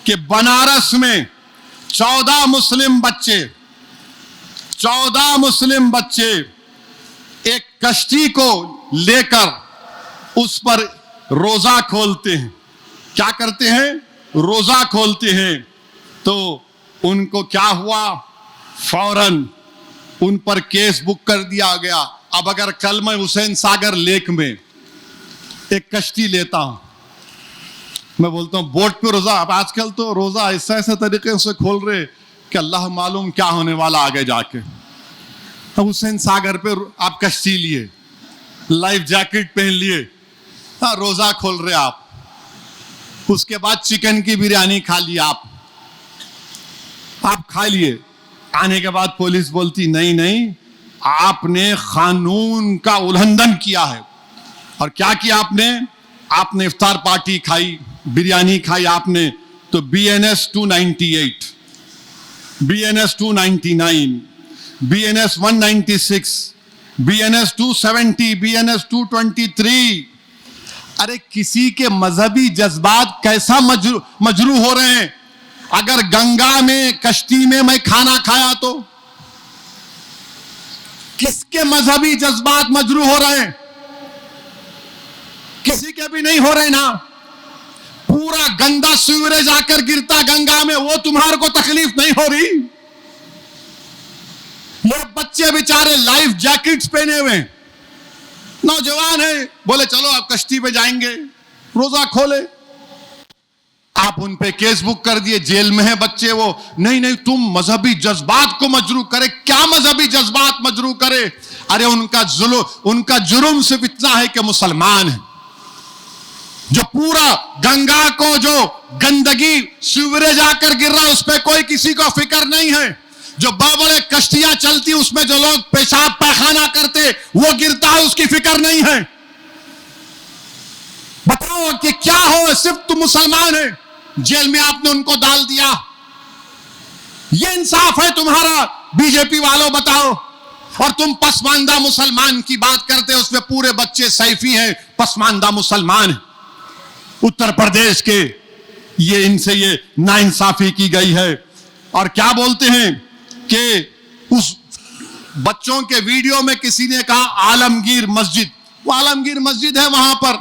कि बनारस में 14 मुस्लिम बच्चे एक कश्ती को लेकर उस पर रोजा खोलते हैं। क्या करते हैं? रोजा खोलते हैं। तो उनको क्या हुआ, फौरन उन पर केस बुक कर दिया गया। अब अगर कल मैं हुसैन सागर लेक में एक कश्ती लेता हूं, मैं बोलता हूं बोट पे रोजा, अब आजकल तो रोजा ऐसे ऐसे तरीके से खोल रहे कि अल्लाह मालूम क्या होने वाला आगे जाके। अब हुसैन सागर पे आप कश्ती लिए, लाइफ जैकेट पहन लिए, हाँ रोजा खोल रहे आप। उसके बाद चिकन की बिरयानी खा ली आप खा लिए। आने के बाद पुलिस बोलती नहीं नहीं, आपने कानून का उल्लंघन किया है। और क्या किया आपने इफ्तार पार्टी खाई, बिरयानी खाई आपने, तो BNS 298, BNS 299, BNS 196, BNS 270, BNS 223। अरे किसी के मजहबी जज्बात कैसा मजरू हो रहे हैं। अगर गंगा में कश्ती में मैं खाना खाया तो किसके मजहबी जज्बात मजरू हो रहे हैं? किसी के भी नहीं हो रहे ना। पूरा गंदा सीवरेज आकर गिरता गंगा में, वो तुम्हारे को तकलीफ नहीं हो रही। ये बच्चे बेचारे लाइफ जैकेट्स पहने हुए, नौजवान है, बोले चलो आप कश्ती पे जाएंगे, रोजा खोले। आप उन पे केस बुक कर दिए, जेल में है बच्चे। वो नहीं नहीं, तुम मजहबी जज्बात को मजरू करे। क्या मजहबी जज्बात मजरू करे? अरे उनका जुर्म सिर्फ इतना है कि मुसलमान है। जो पूरा गंगा को जो गंदगी सीवरेज आकर गिर रहा है, उस पर कोई किसी को फिक्र नहीं है। जो बड़े कश्तियां चलती उसमें जो लोग पेशाब पैखाना करते वो गिरता है, उसकी फिक्र नहीं है। बताओ कि क्या हो, सिर्फ तुम मुसलमान है, जेल में आपने उनको डाल दिया। ये इंसाफ है तुम्हारा? बीजेपी वालों बताओ। और तुम पसमानदा मुसलमान की बात करते हो, उसमें पूरे बच्चे सैफी हैं, पसमानदा मुसलमान हैं। उत्तर प्रदेश के इनसे ये नाइंसाफी की गई है। और क्या बोलते हैं कि उस बच्चों के वीडियो में किसी ने कहा आलमगीर मस्जिद, वो आलमगीर मस्जिद है वहां पर।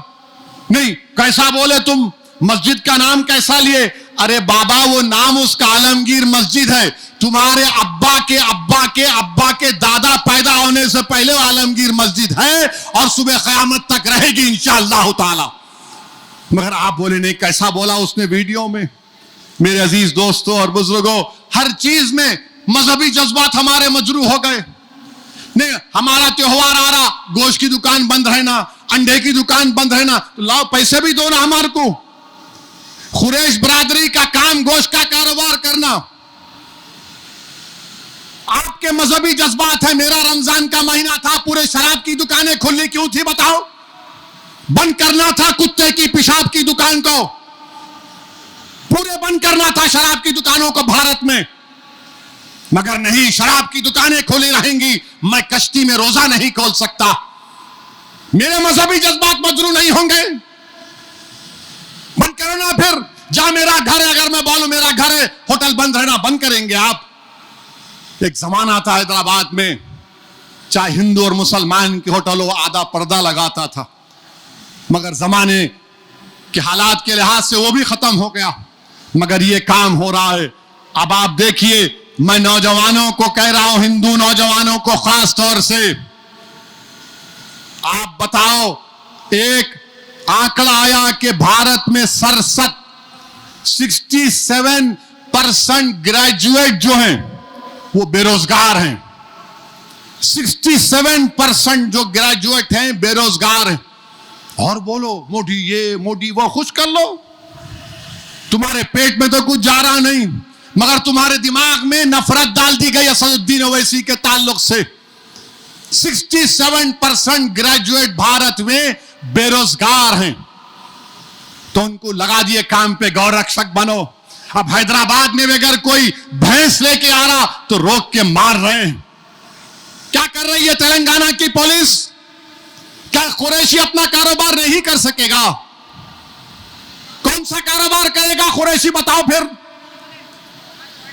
नहीं, कैसा बोले तुम, मस्जिद का नाम कैसा लिए? अरे बाबा, वो नाम उसका आलमगीर मस्जिद है। तुम्हारे अब्बा के अब्बा के अब्बा के दादा पैदा होने से पहले आलमगीर मस्जिद है और सुबह क़यामत तक रहेगी इंशाअल्लाह ताला। मगर आप बोले नहीं, कैसा बोला उसने वीडियो में। मेरे अजीज दोस्तों और बुजुर्गों, हर चीज में मजहबी जज्बात हमारे मजरू हो गए। नहीं, हमारा त्योहार आ रहा, गोश्त की दुकान बंद रहना, अंडे की दुकान बंद रहना, तो लाओ पैसे भी दो ना हमारे को। कुरैश बरादरी का काम गोश्त का कारोबार करना आपके मजहबी जज्बात है। मेरा रमजान का महीना था, पूरे शराब की दुकानें खुली क्यों थी बताओ? बंद करना था कुत्ते की पेशाब की दुकान को, पूरे बंद करना था शराब की दुकानों को भारत में। मगर नहीं, शराब की दुकानें खुली रहेंगी, मैं कश्ती में रोजा नहीं खोल सकता। मेरे मजहबी जज्बात मजरू नहीं होंगे? बंद करो ना फिर। जा मेरा घर है, अगर मैं बोलूं मेरा घर है, होटल बंद रहना, बंद करेंगे आप? एक जमाना था हैदराबाद में, चाहे हिंदू और मुसलमान के होटल हो, आधा पर्दा लगाता था। मगर जमाने के हालात के लिहाज से वो भी खत्म हो गया। मगर ये काम हो रहा है। अब आप देखिए, मैं नौजवानों को कह रहा हूं, हिंदू नौजवानों को खास तौर से, आप बताओ, एक आंकड़ा आया कि भारत में 67% ग्रेजुएट जो हैं वो बेरोजगार हैं। 67% जो ग्रेजुएट हैं बेरोजगार हैं। और बोलो मोदी ये मोदी वो, खुश कर लो, तुम्हारे पेट में तो कुछ जा रहा नहीं, मगर तुम्हारे दिमाग में नफरत डाल दी गई असदुद्दीन ओवैसी के ताल्लुक से। 67% ग्रेजुएट भारत में बेरोजगार हैं, तो उनको लगा दिए काम पे, गौरक्षक बनो। अब हैदराबाद में अगर कोई भैंस लेके आ रहा तो रोक के मार रहे हैं। क्या कर रही है तेलंगाना की पुलिस? क्या कुरैशी अपना कारोबार नहीं कर सकेगा? कौन सा कारोबार करेगा कुरैशी, बताओ फिर।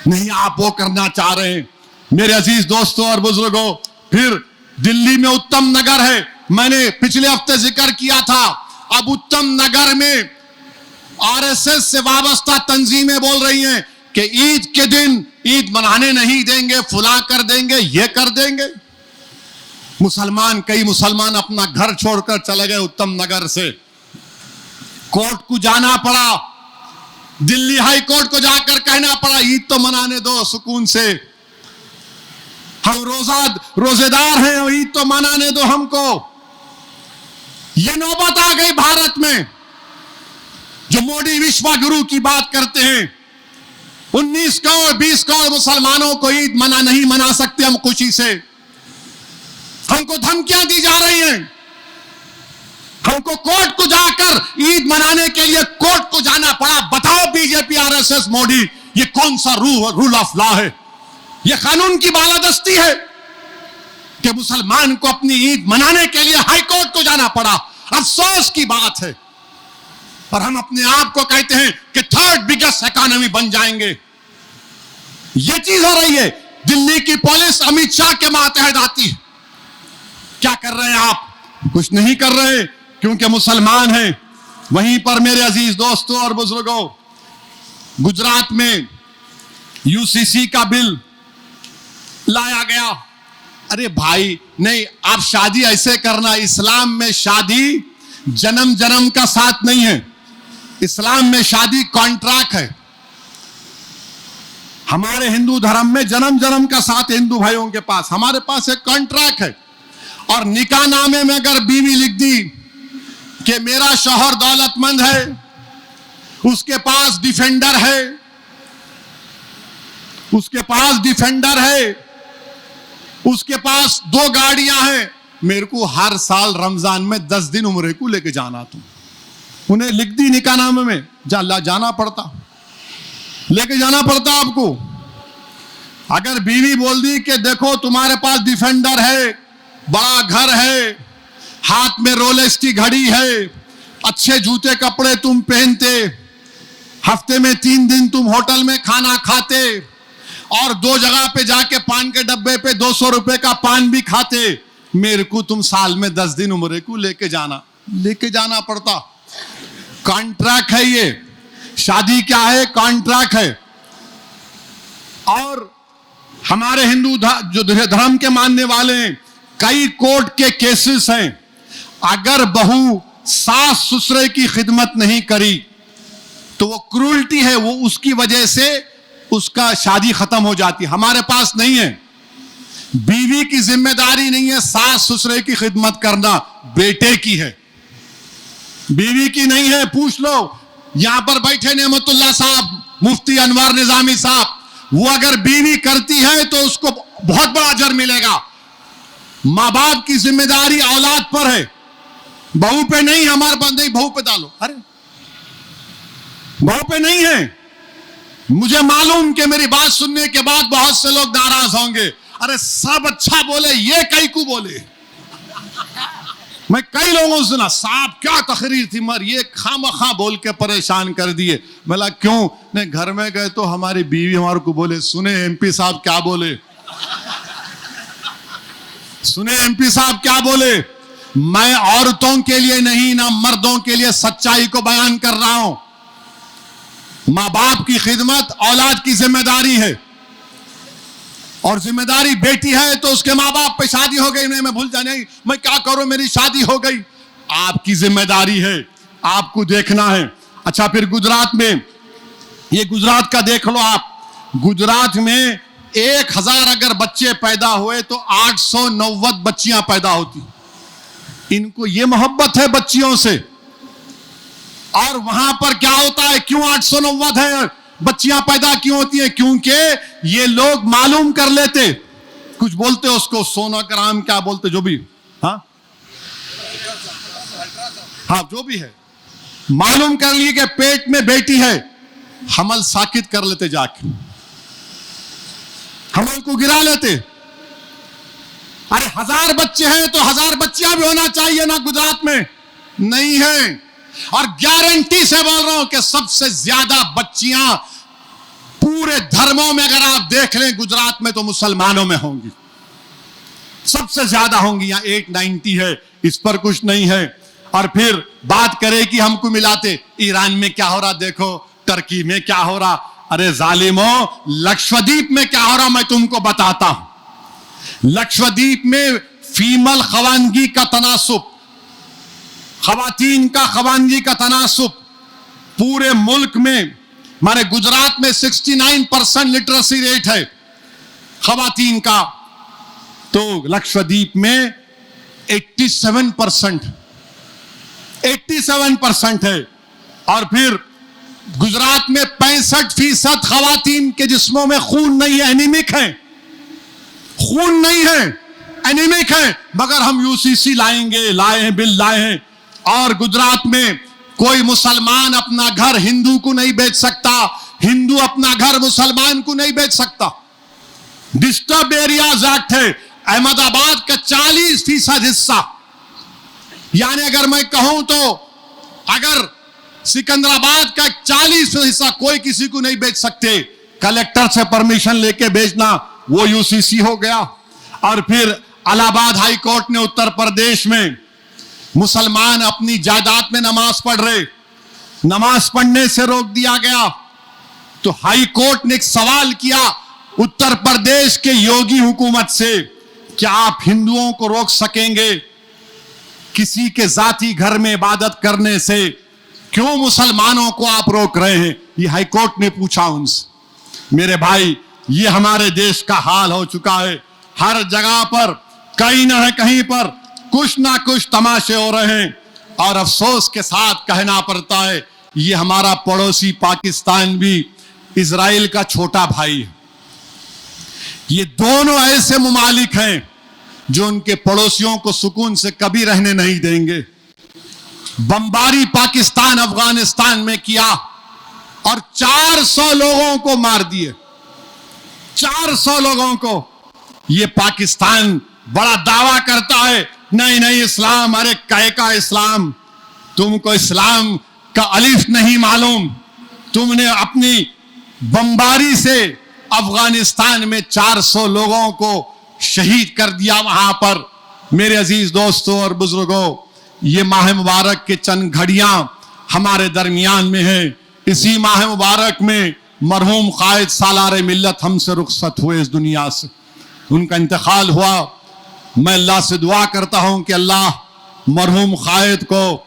नहीं, आप वो करना चाह रहे हैं। मेरे अजीज दोस्तों और बुजुर्गों, फिर दिल्ली में उत्तम नगर है, मैंने पिछले हफ्ते जिक्र किया था। अब उत्तम नगर में आरएसएस से वाबस्ता तंजीमें बोल रही हैं कि ईद के दिन ईद मनाने नहीं देंगे, फुला कर देंगे, ये कर देंगे। कई मुसलमान अपना घर छोड़कर चले गए उत्तम नगर से। कोर्ट को जाना पड़ा, दिल्ली हाई कोर्ट को जाकर कहना पड़ा ईद तो मनाने दो सुकून से, हम रोजेदार हैं, ईद तो मनाने दो हमको। ये नौबत आ गई भारत में। जो मोदी विश्व गुरु की बात करते हैं, 19 करोड़ 20 करोड़ मुसलमानों को ईद नहीं मना सकते हम खुशी से। हमको धमकियां दी जा रही हैं, हमको कोर्ट को जाकर ईद मनाने के लिए कोर्ट को जाना पड़ा। बताओ बीजेपी, आरएसएस, मोदी, ये कौन सा रूल ऑफ लॉ है? ये कानून की बालादस्ती है कि मुसलमान को अपनी ईद मनाने के लिए हाई कोर्ट को जाना पड़ा। अफसोस की बात है। और हम अपने आप को कहते हैं कि थर्ड बिगेस्ट इकोनॉमी बन जाएंगे। ये चीज हो रही है। दिल्ली की पुलिस अमित शाह के मातहत आती है। क्या कर रहे हैं आप? कुछ नहीं कर रहे, क्योंकि मुसलमान हैं। वहीं पर मेरे अजीज दोस्तों और बुजुर्गों, गुजरात में यूसीसी का बिल लाया गया। अरे भाई नहीं, आप शादी ऐसे करना। इस्लाम में शादी जन्म जन्म का साथ नहीं है। इस्लाम में शादी कॉन्ट्रैक्ट है। हमारे हिंदू धर्म में जन्म जन्म का साथ हिंदू भाइयों के पास, हमारे पास एक कॉन्ट्रैक्ट है। और निकाह नामे में अगर बीवी लिख दी कि मेरा शौहर दौलतमंद है, उसके पास डिफेंडर है, उसके पास 2 गाड़ियां हैं, मेरे को हर साल रमजान में 10 दिन उम्रे को लेके जाना, तुम उन्हें लिख दी निकाहनामे में, जाना पड़ता, लेके जाना पड़ता आपको। अगर बीवी बोल दी कि देखो तुम्हारे पास डिफेंडर है, बड़ा घर है, हाथ में रोलेक्स की घड़ी है, अच्छे जूते कपड़े तुम पहनते, हफ्ते में 3 दिन तुम होटल में खाना खाते, और 2 जगह पे जाके पान के डब्बे पे 200 रुपए का पान भी खाते, मेरे को तुम साल में 10 दिन उम्रे को लेके जाना पड़ता। कॉन्ट्रैक्ट है ये। शादी क्या है? कॉन्ट्रैक्ट है। और हमारे हिंदू जो धर्म के मानने वाले हैं, कई कोर्ट के केसेस हैं। अगर बहू सास ससुरे की खिदमत नहीं करी तो वो क्रूरल्टी है, वो उसकी वजह से उसका शादी खत्म हो जाती। हमारे पास नहीं है। बीवी की जिम्मेदारी नहीं है सास ससुरे की खिदमत करना, बेटे की है, बीवी की नहीं है। पूछ लो, यहां पर बैठे नेमतुल्लाह साहब, मुफ्ती अनवर निजामी साहब, वो अगर बीवी करती है तो उसको बहुत बड़ा अजर मिलेगा। मां बाप की जिम्मेदारी औलाद पर है, बहू पे नहीं। हमारे पास नहीं, बहू पे डालो, अरे बहू पे नहीं है। मुझे मालूम कि मेरी बात सुनने के बाद बहुत से लोग नाराज होंगे। अरे सब अच्छा बोले, ये कई को बोले। मैं कई लोगों से सुना, साहब क्या तकरीर थी, मगर ये खामखा बोल के परेशान कर दिए। बोला क्यों? नहीं, घर में गए तो हमारी बीवी हमारे को बोले, सुने एमपी साहब क्या बोले, सुने एमपी साहब क्या बोले। मैं औरतों के लिए नहीं, ना मर्दों के लिए सच्चाई को बयान कर रहा हूं। मां बाप की खिदमत औलाद की जिम्मेदारी है, और जिम्मेदारी बेटी है तो उसके मां बाप पे शादी हो गई, नहीं मैं भूल जाने, मैं क्या करूं, मेरी शादी हो गई। आपकी जिम्मेदारी है, आपको देखना है। अच्छा, फिर गुजरात में, ये गुजरात का देख लो आप। गुजरात में 1000 अगर बच्चे पैदा हुए तो 890 बच्चियां पैदा होती। इनको ये मोहब्बत है बच्चियों से। और वहां पर क्या होता है, क्यों 890 है बच्चियां पैदा क्यों होती हैं? क्योंकि ये लोग मालूम कर लेते, कुछ बोलते उसको सोनोग्राम, क्या बोलते, जो भी, हाँ जो भी है, मालूम कर लिए कि पेट में बेटी है, हमल साकित कर लेते, जाके हमल को गिरा लेते। अरे 1000 बच्चे हैं तो 1000 बच्चियां भी होना चाहिए ना गुजरात में, नहीं है। और गारंटी से बोल रहा हूं कि सबसे ज्यादा बच्चियां पूरे धर्मों में अगर आप देख लें गुजरात में तो मुसलमानों में होंगी, सबसे ज्यादा होंगी। यहां 890 है, इस पर कुछ नहीं है। और फिर बात करें कि हमको मिलाते, ईरान में क्या हो रहा देखो, टर्की में क्या हो रहा, अरे जालिमों लक्षद्वीप में क्या हो रहा मैं तुमको बताता हूं। लक्षद्वीप में फीमल खवानगी का तनासुब, खवातीन का खवानगी का तनासुब पूरे मुल्क में, माने गुजरात में 69% लिटरेसी रेट है खवातीन का, तो लक्षद्वीप में 87% है। और फिर गुजरात में 65% खवातीन के जिस्मों में खून नहीं है, एनीमिक है, खून नहीं है, एनीमिक है। मगर हम यूसीसी लाए हैं, बिल लाए हैं। और गुजरात में कोई मुसलमान अपना घर हिंदू को नहीं बेच सकता, हिंदू अपना घर मुसलमान को नहीं बेच सकता। डिस्टर्ब एरियाज एक्ट है। अहमदाबाद का 40% हिस्सा, यानी अगर मैं कहूं तो अगर सिकंदराबाद का 40% हिस्सा कोई किसी को नहीं बेच सकते, कलेक्टर से परमिशन लेके बेचना वो यूसीसी हो गया। और फिर इलाहाबाद हाई कोर्ट ने उत्तर प्रदेश में मुसलमान अपनी जायदाद में नमाज पढ़ रहे, नमाज पढ़ने से रोक दिया गया। तो हाई कोर्ट ने एक सवाल किया उत्तर प्रदेश के योगी हुकूमत से, क्या आप हिंदुओं को रोक सकेंगे किसी के जाती घर में इबादत करने से? क्यों मुसलमानों को आप रोक रहे हैं? ये हाई कोर्ट ने पूछा उनसे। मेरे भाई, ये हमारे देश का हाल हो चुका है। हर जगह पर कहीं ना कहीं पर कुछ ना कुछ तमाशे हो रहे हैं। और अफसोस के साथ कहना पड़ता है, ये हमारा पड़ोसी पाकिस्तान भी इजराइल का छोटा भाई है। ये दोनों ऐसे मुमालिक हैं जो उनके पड़ोसियों को सुकून से कभी रहने नहीं देंगे। बमबारी पाकिस्तान अफगानिस्तान में किया और 400 लोगों को मार दिए, 400 लोगों को। ये पाकिस्तान बड़ा दावा करता है, नहीं नहीं इस्लाम, अरे कहे का इस्लाम, तुमको इस्लाम का अलिफ नहीं मालूम। तुमने अपनी बमबारी से अफगानिस्तान में 400 लोगों को शहीद कर दिया वहां पर। मेरे अजीज दोस्तों और बुजुर्गों, ये माह मुबारक के चंद घड़ियां हमारे दरमियान में है। इसी माह मुबारक में मरहूम कायद सालार मिल्लत हमसे रुखसत हुए इस दुनिया से, उनका इंतकाल हुआ। मैं अल्लाह से दुआ करता हूं कि अल्लाह मरहूम कायद को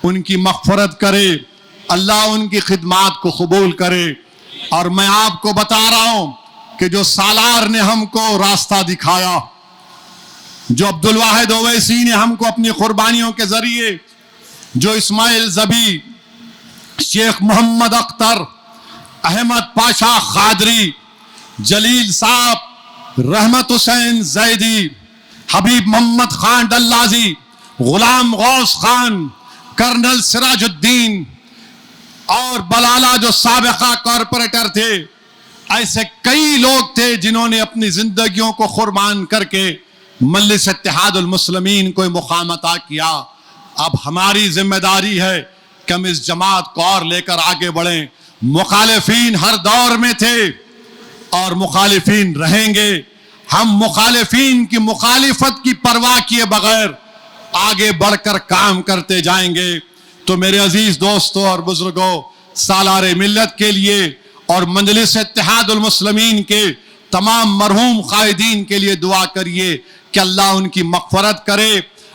उनकी मग़फ़िरत करे, अल्लाह उनकी खिदमात को कबूल करे। और मैं आपको बता रहा हूं कि जो सालार ने हमको रास्ता दिखाया, जो अब्दुल वाहिद ओवैसी ने हमको अपनी कुर्बानियों के जरिए, जो इस्माइल ज़बी, शेख मोहम्मद अख्तर, अहमद पाशा खादरी, जलील साहब, रहमत हुसैन जैदी, हबीब मोहम्मद खान डल्लाजी, गुलाम गौस खान, कर्नल सिराजुद्दीन और बलाला जो साबिका कॉरपोरेटर थे, ऐसे कई लोग थे जिन्होंने अपनी जिंदगियों को कुर्बान करके मजलिस इत्तेहादुल मुस्लिमीन को मुकाम अता किया। अब हमारी जिम्मेदारी है कि हम इस जमात को और लेकर आगे बढ़ें। मुखालिफीन हर दौर में थे और मुखालिफीन रहेंगे। हम मुखालिफीन की मुखालिफत की परवाह किए बगैर आगे बढ़कर काम करते जाएंगे। तो मेरे अजीज दोस्तों और बुजुर्गों, सालारे मिल्लत के लिए और मजलिस इत्तेहादुल मुस्लिमीन के तमाम मरहूम कायदीन के लिए दुआ करिए कि अल्लाह उनकी मग़फ़िरत करे।